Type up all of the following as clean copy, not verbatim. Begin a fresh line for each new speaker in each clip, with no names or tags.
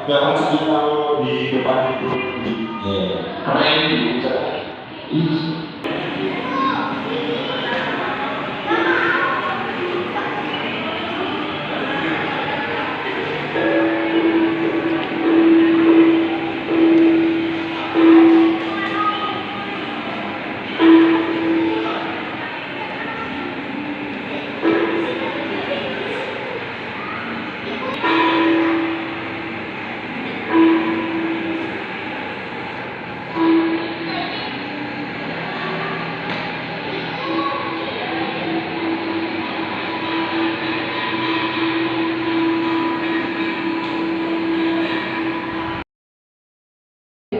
nggak maksudnya kalau di depan itu keren gitu.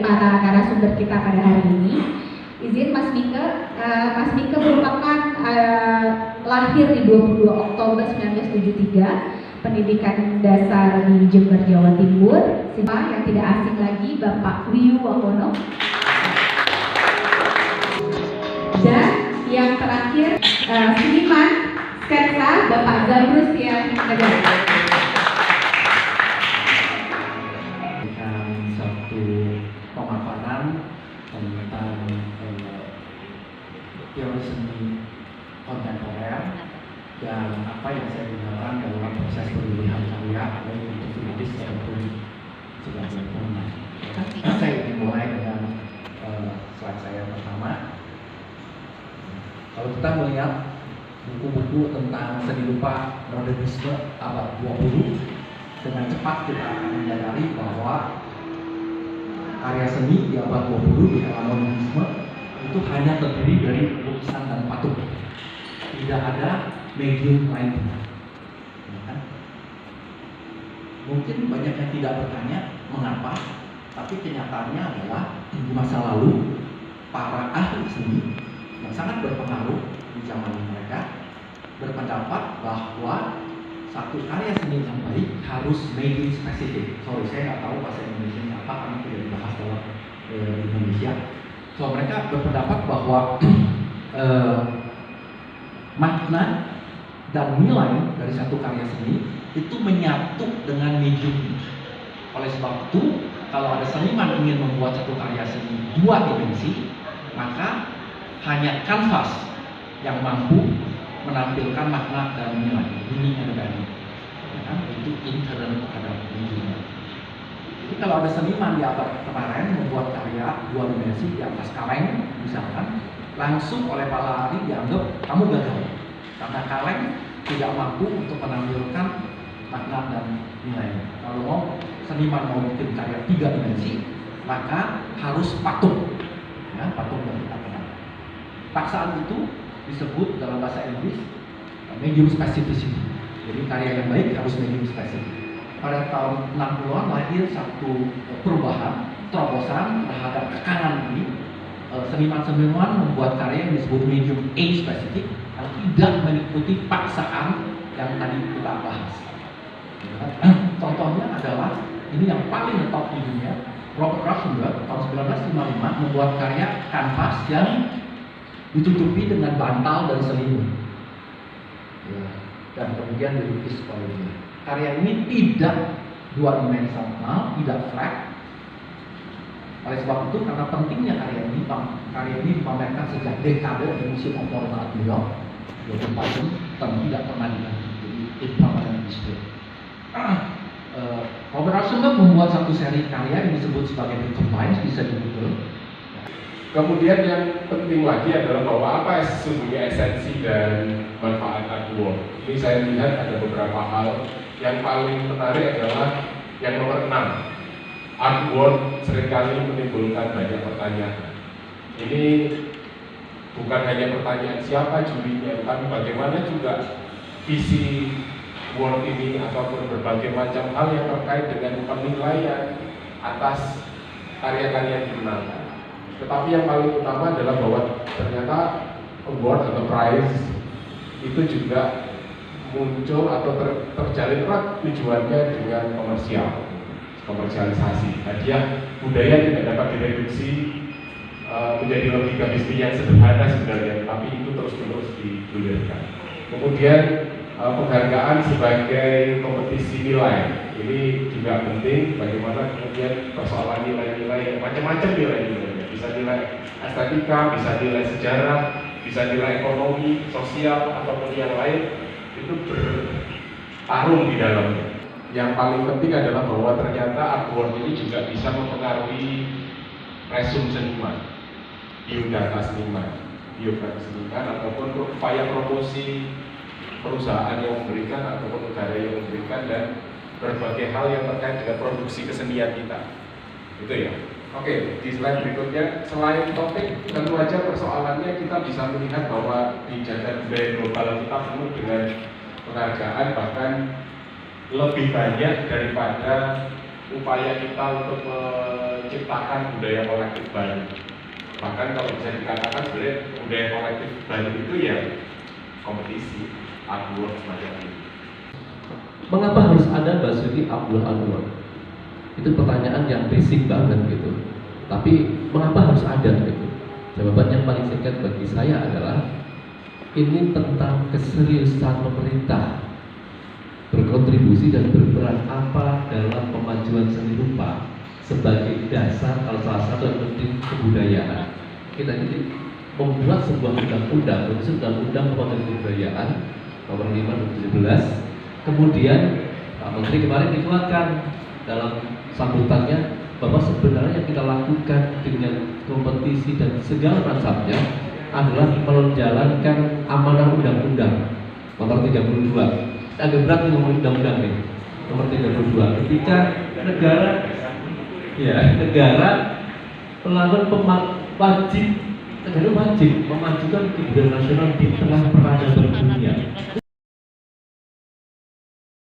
Para narasumber kita pada hari ini, izin Mas Mike merupakan lahir di 22 Oktober 1973, pendidikan dasar di Jember, Jawa Timur. Yang tidak asing lagi Bapak Wiyu Wahono. Dan yang terakhir seniman sketsa Bapak Zabrus yang
teori seni kontemporer dan apa yang saya gunakan dalam proses pemilihan karya baik untuk finalis maupun sebagai pemenang. Saya ingin mulai dengan slide saya pertama. Kalau kita melihat buku-buku tentang seni rupa modernisme abad 20, dengan cepat kita akan menyadari bahwa karya seni di abad 20 di era modernisme itu hanya terdiri dari lukisan dan patung, tidak ada medium lainnya. Mungkin banyak yang tidak bertanya mengapa, tapi kenyataannya adalah di masa lalu para ahli seni yang sangat berpengaruh di zaman mereka berpendapat bahwa satu karya seni yang baik harus medium spesifik. Sorry, saya nggak tahu bahasa Indonesia apa karena tidak dibahas dalam Indonesia. So, mereka berpendapat bahwa makna dan nilai dari satu karya seni itu menyatu dengan medium. Oleh sebab itu, kalau ada seniman ingin membuat satu karya seni dua dimensi, maka hanya kanvas yang mampu menampilkan makna dan nilai. Meaning and value. Itu inherent terhadap medium. Jadi kalau ada seniman di abad kemarin membuat karya dua dimensi di atas kaleng misalkan, langsung oleh para ahli dianggap kamu gagal karena kaleng tidak mampu untuk menampilkan makna dan nilai. Kalau seniman mau bikin karya tiga dimensi, maka harus patung, ya, patung yang kita kenal. Paksaan itu disebut dalam bahasa Inggris medium specificity. Jadi karya yang baik harus medium specific. Pada tahun 60-an lahir satu perubahan, terobosan terhadap tekanan ini. Seniman-seniman membuat karya yang disebut medium A spesifik yang tidak mengikuti paksaan yang tadi kita bahas. Contohnya adalah ini yang paling top di dunia. Robert Rauschenberg tahun 1955 membuat karya kanvas yang ditutupi dengan bantal dan selimut, dan kemudian dilukis oleh dia. Karya ini tidak dua dimensional, tidak flat. Oleh sebab itu, karena pentingnya karya ini dipamerkan sejak dekade di Museum of Modern Art New York, yaitu patung dan tidak pernah diganti, jadi impermanent display. Robert Rauschenberg membuat satu seri karya yang disebut sebagai Recombines, bisa di Google.
Kemudian yang penting lagi adalah bahwa apa sesungguhnya esensi dan manfaat artwork. Ini saya lihat ada beberapa hal. Yang paling menarik adalah yang nomor 6. Artwork seringkali menimbulkan banyak pertanyaan. Ini bukan hanya pertanyaan siapa jurinya, tapi bagaimana juga visi work ini ataupun berbagai macam hal yang terkait dengan penilaian atas karya-karya yang dimenangkan. Tetapi yang paling utama adalah bahwa ternyata award atau prize itu juga muncul atau terjalin erat tujuannya dengan komersialisasi. Hadiah budaya tidak dapat direduksi menjadi logika bisnis yang sederhana sebenarnya, tapi itu terus-menerus digulirkan. Kemudian penghargaan sebagai kompetisi nilai. Ini juga penting, bagaimana kemudian persoalan nilai-nilai, macam-macam nilai-nilainya. Bisa nilai estetika, bisa nilai sejarah, bisa nilai ekonomi, sosial, ataupun yang lain, itu bertarung di dalamnya. Yang paling penting adalah bahwa ternyata award ini juga bisa mempengaruhi resume seniman, biodata seniman, biografi seniman, ataupun upaya promosi perusahaan yang memberikan ataupun negara yang memberikan, dan berbagai hal yang terkait dengan produksi kesenian kita. Itu ya. Oke, di slide berikutnya, selain topik, tentu aja persoalannya kita bisa melihat bahwa di jagat budaya global kita penuh dengan penghargaan, bahkan lebih banyak daripada upaya kita untuk menciptakan budaya kolektif baru. Bahkan kalau bisa dikatakan sebenarnya budaya kolektif baru itu ya kompetisi, award semacam ini.
Mengapa harus ada Basuki Abdul Anwar? Itu pertanyaan yang basic banget gitu. Tapi mengapa harus ada gitu? Jawaban yang paling singkat bagi saya adalah ini tentang keseriusan pemerintah berkontribusi dan berperan apa dalam pemajuan seni rupa sebagai dasar, kalau salah satu yang penting, kebudayaan. Kita ini membuat sebuah undang-undang, undang-undang pembangunan kebudayaan nomor 5/2017. Kemudian Pak Menteri kemarin dikeluarkan dalam sambutannya bahwa sebenarnya yang kita lakukan dengan kompetisi dan segala macamnya adalah menjalankan amanah undang-undang nomor 32. Agak berat nih ngomong undang-undang nih, nomor 32. Ketika negara melakukan wajib memajukan kebudayaan nasional di tengah peradaban dunia. Itu